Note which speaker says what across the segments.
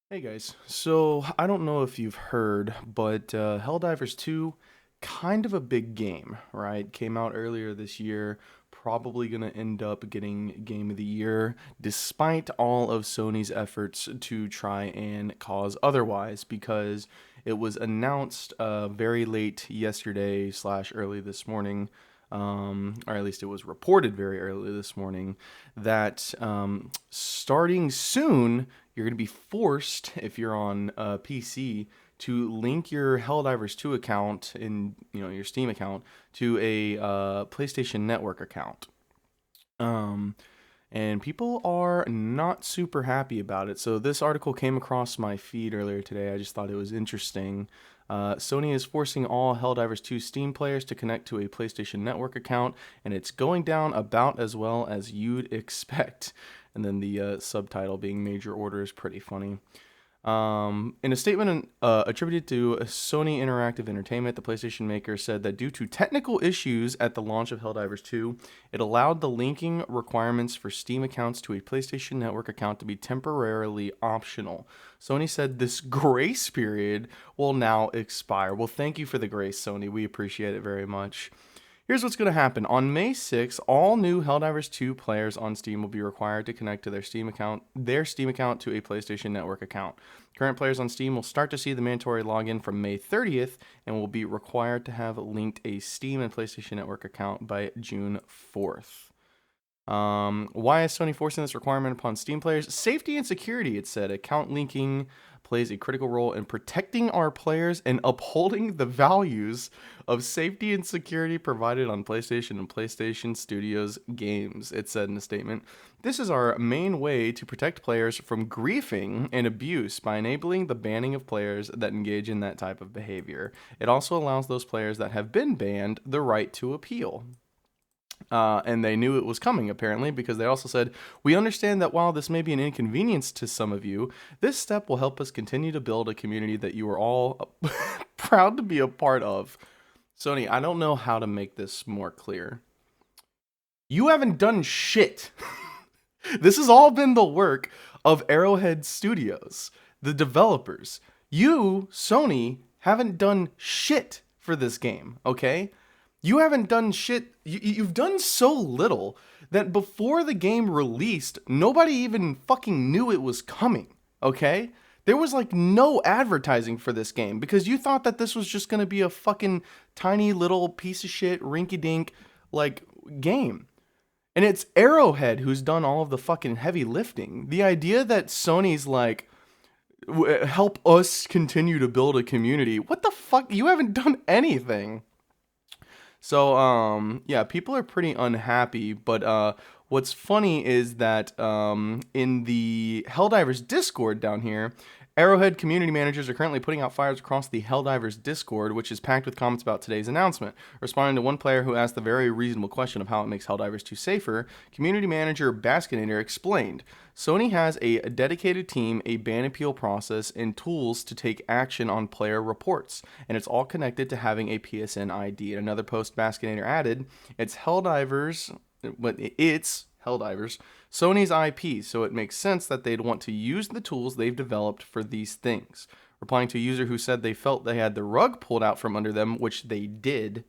Speaker 1: Hey guys, so I don't know if you've heard, but Helldivers 2, kind of a big game, right? Came out earlier this year, probably going to end up getting Game of the Year, despite all of Sony's efforts to try and cause otherwise, because it was announced very late yesterday slash early this morning, or at least it was reported very early this morning, that starting soon you're going to be forced, if you're on a PC, to link your Helldivers 2 account in your Steam account to a PlayStation Network account. Um, and people are not super happy about it. So this article came across my feed earlier today. I just thought it was interesting. Sony is forcing all Helldivers 2 Steam players to connect to a PlayStation Network account, and it's going down about as well as you'd expect. And then the subtitle being "Major Order" is pretty funny. In a statement attributed to Sony Interactive Entertainment, the PlayStation maker said that due to technical issues at the launch of Helldivers 2, it allowed the linking requirements for Steam accounts to a PlayStation Network account to be temporarily optional. Sony said this grace period will now expire. Well, thank you for the grace, Sony. We appreciate it very much. Here's what's going to happen. On May 6th, all new Helldivers 2 players on Steam will be required to connect to their Steam account to a PlayStation Network account. Current players on Steam will start to see the mandatory login from May 30th and will be required to have linked a Steam and PlayStation Network account by June 4th. Why is Sony forcing this requirement upon Steam players? Safety and security, it said. Account linking plays a critical role in protecting our players and upholding the values of safety and security provided on PlayStation and PlayStation Studios games, it said in a statement. This is our main way to protect players from griefing and abuse by enabling the banning of players that engage in that type of behavior. It also allows those players that have been banned the right to appeal. And they knew it was coming, apparently, because they also said, "We understand that while this may be an inconvenience to some of you, this step will help us continue to build a community that you are all proud to be a part of." Sony, I don't know how to make this more clear. You haven't done shit. This has all been the work of Arrowhead Studios, the developers. You, Sony, haven't done shit for this game, okay? You haven't done shit. You've done so little that before the game released, nobody even fucking knew it was coming, okay? There was like no advertising for this game because you thought that this was just gonna be a fucking tiny little piece of shit, rinky dink, like, game. And it's Arrowhead who's done all of the fucking heavy lifting. The idea that Sony's like, help us continue to build a community. What the fuck? You haven't done anything. So, yeah, people are pretty unhappy. But what's funny is that in the Helldivers Discord down here, Arrowhead community managers are currently putting out fires across the Helldivers Discord, which is packed with comments about today's announcement. Responding to one player who asked the very reasonable question of how it makes Helldivers 2 safer, community manager Baskinator explained, Sony has a dedicated team, a ban appeal process, and tools to take action on player reports, and it's all connected to having a PSN ID. In another post, Baskinator added, it's Helldivers, Sony's IP, so it makes sense that they'd want to use the tools they've developed for these things. Replying to a user who said they felt they had the rug pulled out from under them, which they did,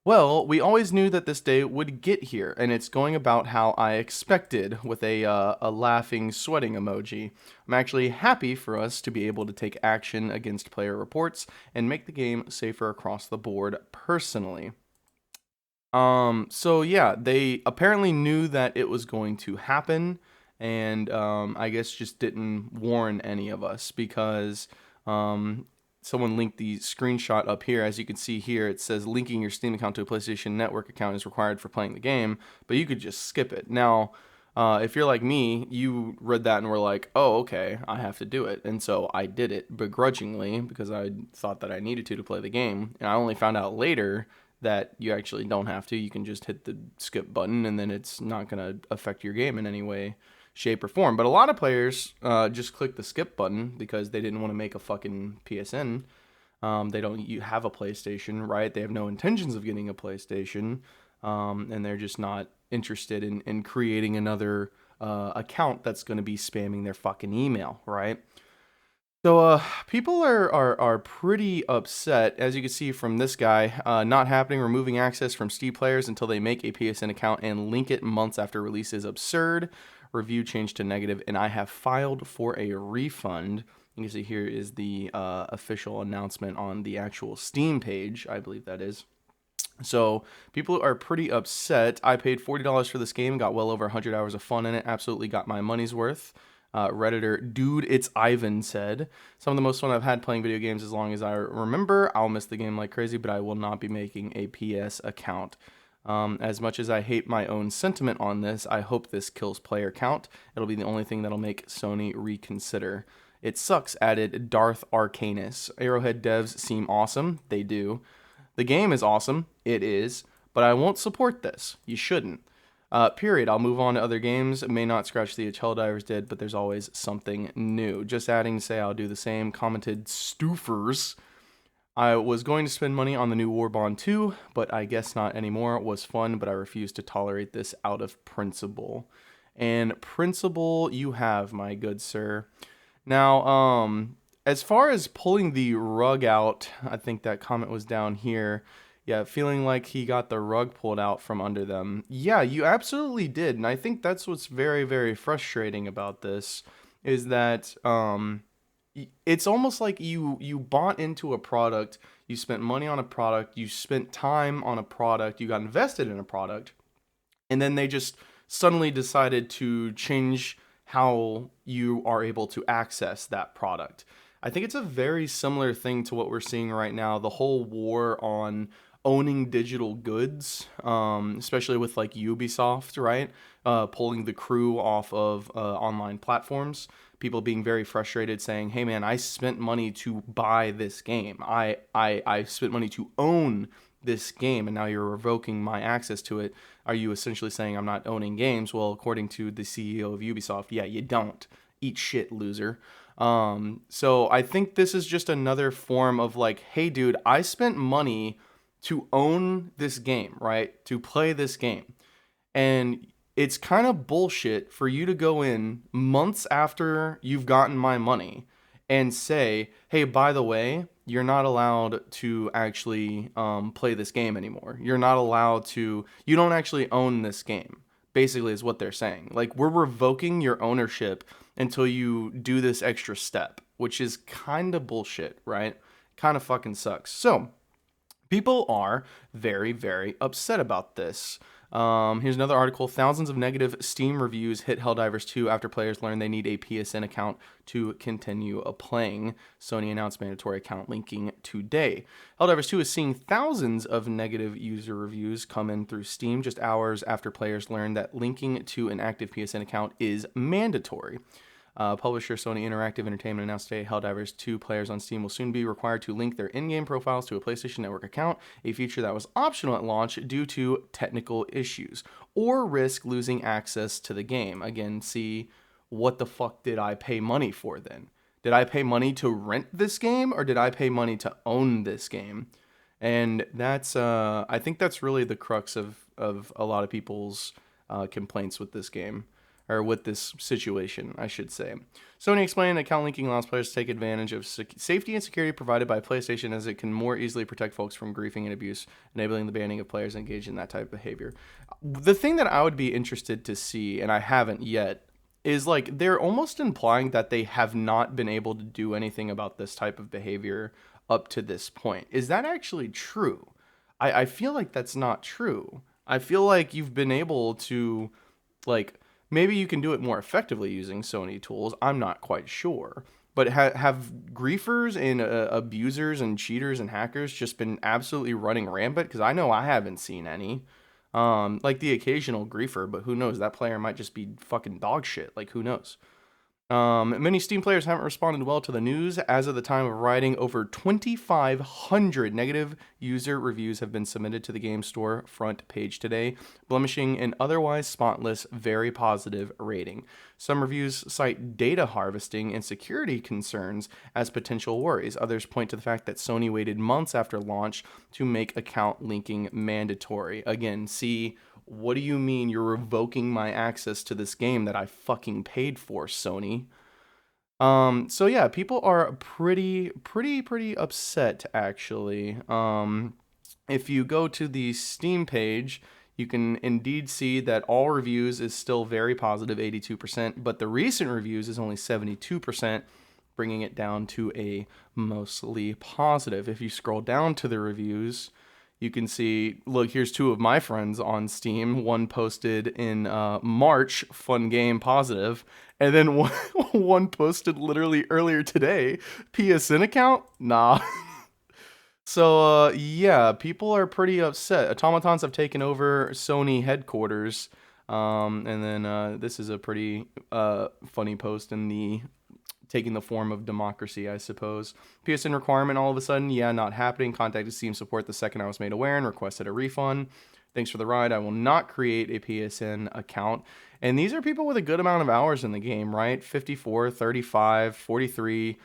Speaker 1: well, we always knew that this day would get here, and it's going about how I expected, with a laughing, sweating emoji. I'm actually happy for us to be able to take action against player reports and make the game safer across the board personally. So yeah, they apparently knew that it was going to happen, and I guess just didn't warn any of us because someone linked the screenshot up here. As you can see here, it says linking your Steam account to a PlayStation Network account is required for playing the game, but you could just skip it. Now, if you're like me, you read that and were like, "Oh, okay, I have to do it," and so I did it begrudgingly because I thought that I needed to play the game, and I only found out later that you actually don't have to. You can just hit the skip button and then it's not going to affect your game in any way, shape, or form. But a lot of players just click the skip button because they didn't want to make a fucking PSN. They don't have a PlayStation, right? They have no intentions of getting a PlayStation. And they're just not interested in creating another account that's going to be spamming their fucking email, right? So, people are pretty upset, as you can see from this guy, not happening, removing access from Steam players until they make a PSN account and link it months after release is absurd. Review changed to negative, and I have filed for a refund. You can see here is the official announcement on the actual Steam page, I believe that is. So people are pretty upset. I paid $40 for this game, got well over 100 hours of fun in it, absolutely got my money's worth. Redditor, dude, it's Ivan said, some of the most fun I've had playing video games as long as I remember. I'll miss the game like crazy, but I will not be making a PS account. As much as I hate my own sentiment on this, I hope this kills player count. It'll be the only thing that'll make Sony reconsider. It sucks, added Darth Arcanus. Arrowhead devs seem awesome. They do. The game is awesome. It is. But I won't support this. You shouldn't. Period. I'll move on to other games. It may not scratch the itch Helldivers did, but there's always something new. Just adding to say I'll do the same. Commented Stoofers. I was going to spend money on the new Warbond 2, but I guess not anymore. It was fun, but I refuse to tolerate this out of principle. And principle you have, my good sir. Now, as far as pulling the rug out, I think that comment was down here. Yeah, feeling like he got the rug pulled out from under them. Yeah, you absolutely did. And I think that's what's very, very frustrating about this is that it's almost like you bought into a product, you spent money on a product, you spent time on a product, you got invested in a product, and then they just suddenly decided to change how you are able to access that product. I think it's a very similar thing to what we're seeing right now, the whole war on owning digital goods, especially with like Ubisoft, right? Pulling the crew off of online platforms. People being very frustrated saying, hey man, I spent money to buy this game. I spent money to own this game, and now you're revoking my access to it. Are you essentially saying I'm not owning games? Well, according to the CEO of Ubisoft, yeah, you don't. Eat shit, loser. So I think this is just another form of like, hey dude, I spent money to own this game, right? To play this game. And it's kind of bullshit for you to go in months after you've gotten my money and say, hey, by the way, you're not allowed to actually play this game anymore. You're not allowed to, you don't actually own this game, basically, is what they're saying. Like, we're revoking your ownership until you do this extra step, which is kind of bullshit, right? Kind of fucking sucks. So, people are very, very upset about this. Here's another article. Thousands of negative Steam reviews hit Helldivers 2 after players learn they need a PSN account to continue playing. Sony announced mandatory account linking today. Helldivers 2 is seeing thousands of negative user reviews come in through Steam just hours after players learn that linking to an active PSN account is mandatory. Publisher Sony Interactive Entertainment announced today Helldivers 2 players on Steam will soon be required to link their in-game profiles to a PlayStation Network account, a feature that was optional at launch due to technical issues, or risk losing access to the game. Again, see, what the fuck did I pay money for then? Did I pay money to rent this game, or did I pay money to own this game? And that's, I think that's really the crux of a lot of people's complaints with this game, or with this situation, I should say. Sony explained that account linking allows players to take advantage of safety and security provided by PlayStation, as it can more easily protect folks from griefing and abuse, enabling the banning of players engaged in that type of behavior. The thing that I would be interested to see, and I haven't yet, is like they're almost implying that they have not been able to do anything about this type of behavior up to this point. Is that actually true? I feel like that's not true. I feel like you've been able to, like, maybe you can do it more effectively using Sony tools. I'm not quite sure. But have griefers and abusers and cheaters and hackers just been absolutely running rampant? Because I know I haven't seen any. Like the occasional griefer, but who knows? That player might just be fucking dog shit. Like, who knows? Many Steam players haven't responded well to the news. As of the time of writing, over 2,500 negative user reviews have been submitted to the game store front page today, blemishing an otherwise spotless, very positive rating. Some reviews cite data harvesting and security concerns as potential worries. Others point to the fact that Sony waited months after launch to make account linking mandatory. Again, see, what do you mean you're revoking my access to this game that I fucking paid for, Sony? So yeah, people are pretty upset actually. If you go to the Steam page, you can indeed see that all reviews is still very positive, 82%, but the recent reviews is only 72%, bringing it down to a mostly positive. If you scroll down to the reviews, you can see, look, here's two of my friends on Steam. One posted in March, fun game, positive. And then one posted literally earlier today, PSN account? Nah. So, yeah, people are pretty upset. Automatons have taken over Sony headquarters. And then this is a pretty funny post in the taking the form of democracy, I suppose. PSN requirement all of a sudden, yeah, not happening. Contacted Steam support the second I was made aware and requested a refund. Thanks for the ride. I will not create a PSN account. And these are people with a good amount of hours in the game, right? 54, 35, 43.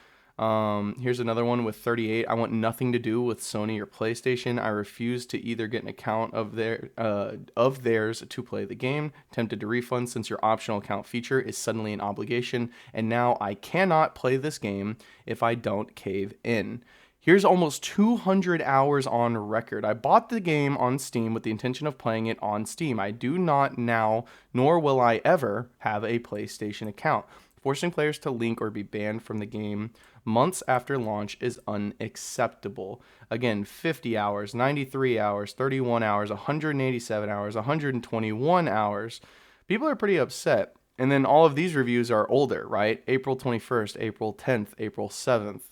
Speaker 1: Here's another one with 38. I want nothing to do with Sony or PlayStation. I refuse to either get an account of theirs to play the game. Tempted to refund since your optional account feature is suddenly an obligation, and now I cannot play this game if I don't cave in. Here's almost 200 hours on record. I bought the game on Steam with the intention of playing it on Steam. I do not now, nor will I ever, have a PlayStation account. Forcing players to link or be banned from the game months after launch is unacceptable. Again, 50 hours, 93 hours, 31 hours, 187 hours, 121 hours. People are pretty upset. And then all of these reviews are older, right? April 21st, April 10th, April 7th,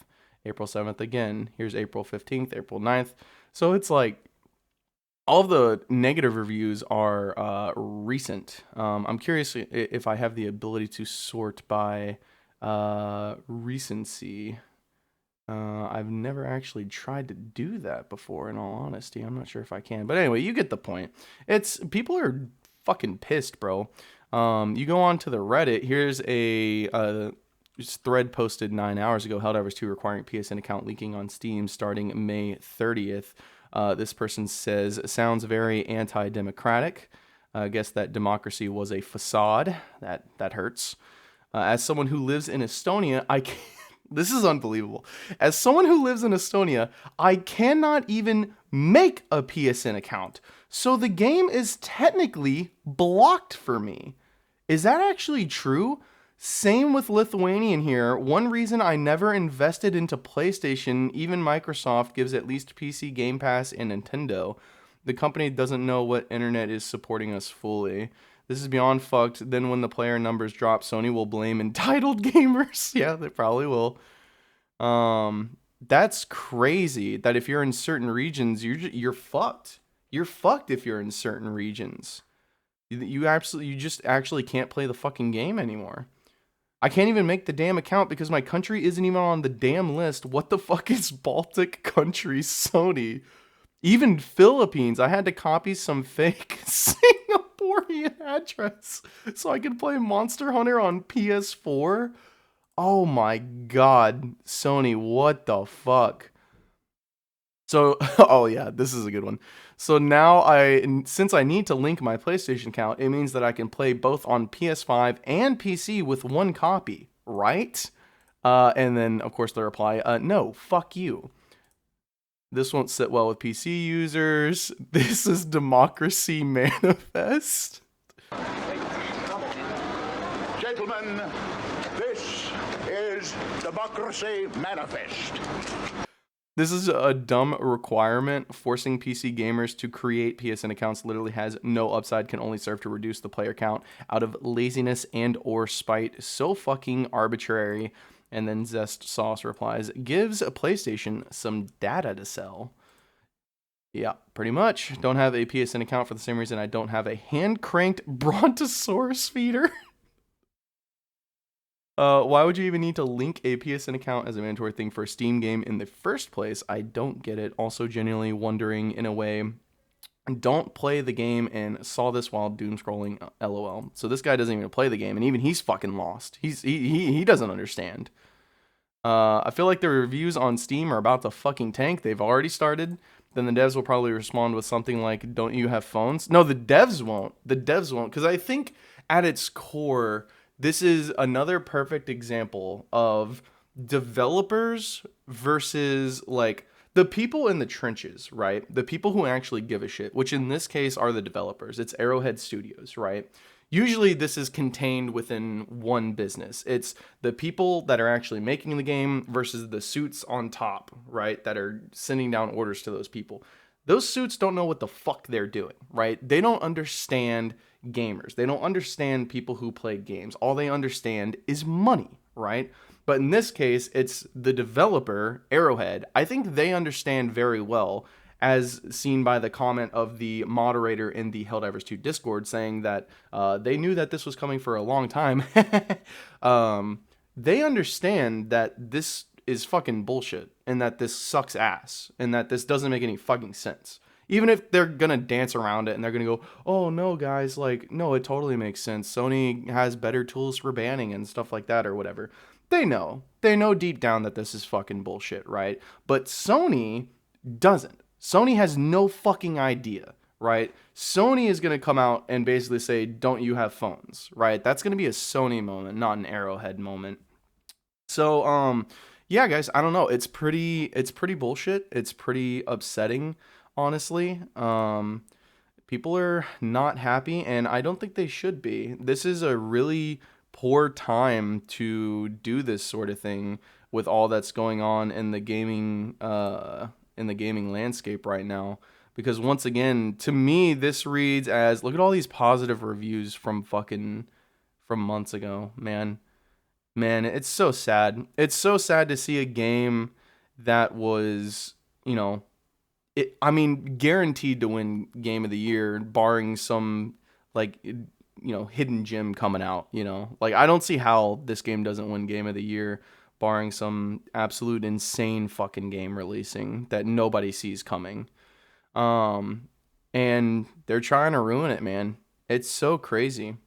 Speaker 1: April 7th again. Here's April 15th, April 9th. So it's like all of the negative reviews are recent. I'm curious if I have the ability to sort by recency. I've never actually tried to do that before, in all honesty. I'm not sure if I can. But anyway, you get the point. It's people are fucking pissed, bro. You go on to the Reddit. Here's a thread posted 9 hours ago. Helldivers 2 requiring PSN account leaking on Steam starting May 30th. This person says, sounds very anti-democratic. I guess that democracy was a facade. That hurts. As someone who lives in Estonia, I can't, this is unbelievable. As someone who lives in Estonia, I cannot even make a PSN account. So the game is technically blocked for me. Is that actually true? Same with Lithuanian here. One reason I never invested into PlayStation, even Microsoft gives at least PC Game Pass and Nintendo. The company doesn't know what internet is supporting us fully. This is beyond fucked. Then when the player numbers drop, Sony will blame entitled gamers. Yeah, they probably will. That's crazy that if you're in certain regions, you're fucked. You're fucked if you're in certain regions. You just actually can't play the fucking game anymore. I can't even make the damn account because my country isn't even on the damn list. What the fuck is Baltic country Sony? Even Philippines. I had to copy some fake Singaporean address so I could play Monster Hunter on PS4. Oh my god. Sony, what the fuck? So, oh yeah, this is a good one. So now since I need to link my PlayStation account, it means that I can play both on PS5 and PC with one copy, right? And then, of course, the reply, no, fuck you. This won't sit well with PC users. This is Democracy Manifest.
Speaker 2: Gentlemen, this is Democracy Manifest.
Speaker 1: This is a dumb requirement. Forcing PC gamers to create PSN accounts literally has no upside, can only serve to reduce the player count out of laziness and or spite. So fucking arbitrary. And then Zest Sauce replies, gives a PlayStation some data to sell. Yeah, pretty much. Don't have a PSN account for the same reason I don't have a hand-cranked Brontosaurus feeder. Why would you even need to link a PSN account as a mandatory thing for a Steam game in the first place? I don't get it. Also, genuinely wondering, in a way, don't play the game and saw this while doom scrolling, lol. So this guy doesn't even play the game, and even he's fucking lost. He doesn't understand. I feel like the reviews on Steam are about to fucking tank. They've already started. Then the devs will probably respond with something like, don't you have phones? No, the devs won't. The devs won't, because I think at its core, This is another perfect example of developers versus like the people in the trenches, right? The people who actually give a shit, which in this case are the developers. It's Arrowhead Studios, right? Usually this is contained within one business. It's the people that are actually making the game versus the suits on top, right? That are sending down orders to those people. Those suits don't know what the fuck they're doing, right? They don't understand gamers. They don't understand people who play games. All they understand is money, right? But in this case, it's the developer, Arrowhead. I think they understand very well, as seen by the comment of the moderator in the Helldivers 2 Discord saying that they knew that this was coming for a long time. They understand that this is fucking bullshit and that this sucks ass and that this doesn't make any fucking sense. Even if they're gonna dance around it and they're gonna go, oh no, guys, like, no, it totally makes sense. Sony has better tools for banning and stuff like that or whatever. They know. They know deep down that this is fucking bullshit, right? But Sony doesn't. Sony has no fucking idea, right? Sony is gonna come out and basically say, don't you have phones, right? That's gonna be a Sony moment, not an Arrowhead moment. So, yeah, guys, I don't know. It's pretty bullshit. It's pretty upsetting, honestly. People are not happy, and I don't think they should be. This is a really poor time to do this sort of thing with all that's going on in the gaming landscape right now. Because once again, to me, this reads as look at all these positive reviews from months ago, man. Man, it's so sad. It's so sad to see a game that was, I mean, guaranteed to win Game of the Year, barring some like hidden gem coming out. Like I don't see how this game doesn't win Game of the Year, barring some absolute insane fucking game releasing that nobody sees coming. Um, and they're trying to ruin it, man. It's so crazy.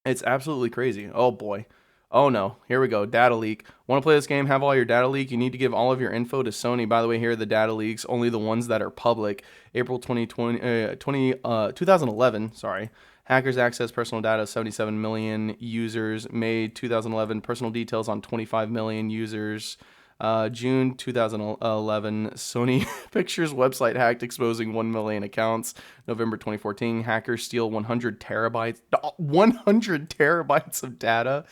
Speaker 1: It's absolutely crazy. Oh boy. Oh no. Here we go. Data leak. Want to play this game? Have all your data leak. You need to give all of your info to Sony. By the way, here are the data leaks. Only the ones that are public. April 2011. Sorry. Hackers access personal data of 77 million users. May 2011. Personal details on 25 million users. June 2011, Sony Pictures website hacked, exposing 1 million accounts. November 2014, hackers steal 100 terabytes of data.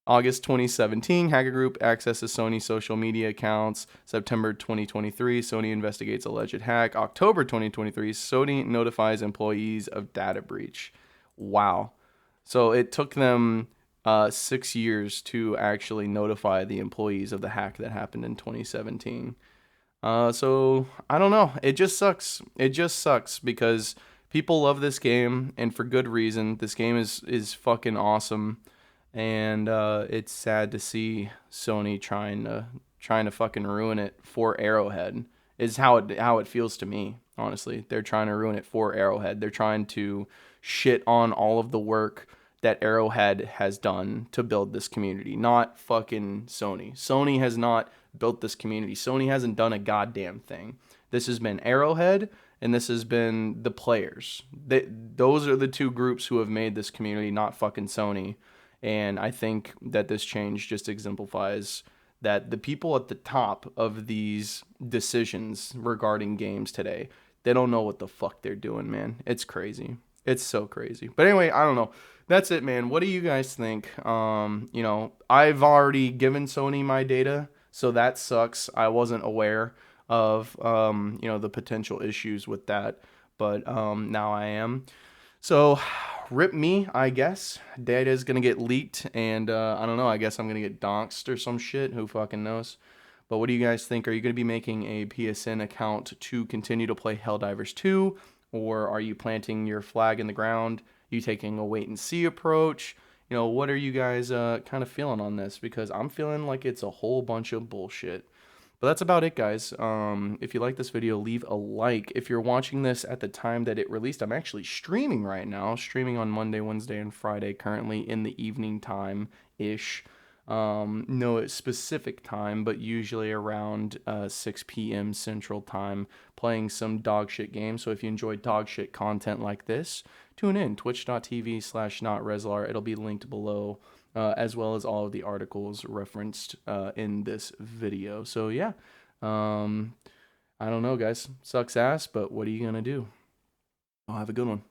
Speaker 1: August 2017, hacker group accesses Sony social media accounts. September 2023, Sony investigates alleged hack. October 2023, Sony notifies employees of data breach. Wow. So it took them 6 years to actually notify the employees of the hack that happened in 2017. So I don't know. It just sucks. It just sucks because people love this game, and for good reason. This game is fucking awesome, and it's sad to see Sony trying to fucking ruin it for Arrowhead. Is how it feels to me. Honestly, they're trying to ruin it for Arrowhead. They're trying to shit on all of the work that Arrowhead has done to build this community, not fucking Sony. Sony has not built this community. Sony hasn't done a goddamn thing. This has been Arrowhead, and this has been the players. Those are the two groups who have made this community, not fucking Sony. And I think that this change just exemplifies that the people at the top of these decisions regarding games today, they don't know what the fuck they're doing, man. It's crazy. It's so crazy. But anyway, I don't know. That's it, man. What do you guys think? I've already given Sony my data, so that sucks. I wasn't aware of, the potential issues with that, but now I am. So, rip me, I guess. Data is gonna get leaked, and I don't know. I guess I'm gonna get doxxed or some shit. Who fucking knows? But what do you guys think? Are you gonna be making a PSN account to continue to play Helldivers 2? Or are you planting your flag in the ground? You taking a wait and see approach? What are you guys kind of feeling on this? Because I'm feeling like it's a whole bunch of bullshit. But that's about it, guys. If you like this video, leave a like. If you're watching this at the time that it released, I'm actually streaming right now. Streaming on Monday, Wednesday, and Friday, currently in the evening time-ish. No specific time, but usually around 6 p.m. Central Time, playing some dog shit games. So if you enjoy dog shit content like this, tune in twitch.tv/notreslar. It'll be linked below, as well as all of the articles referenced in this video. So yeah, um, I don't know, guys. Sucks ass, but what are you gonna do? I'll have a good one.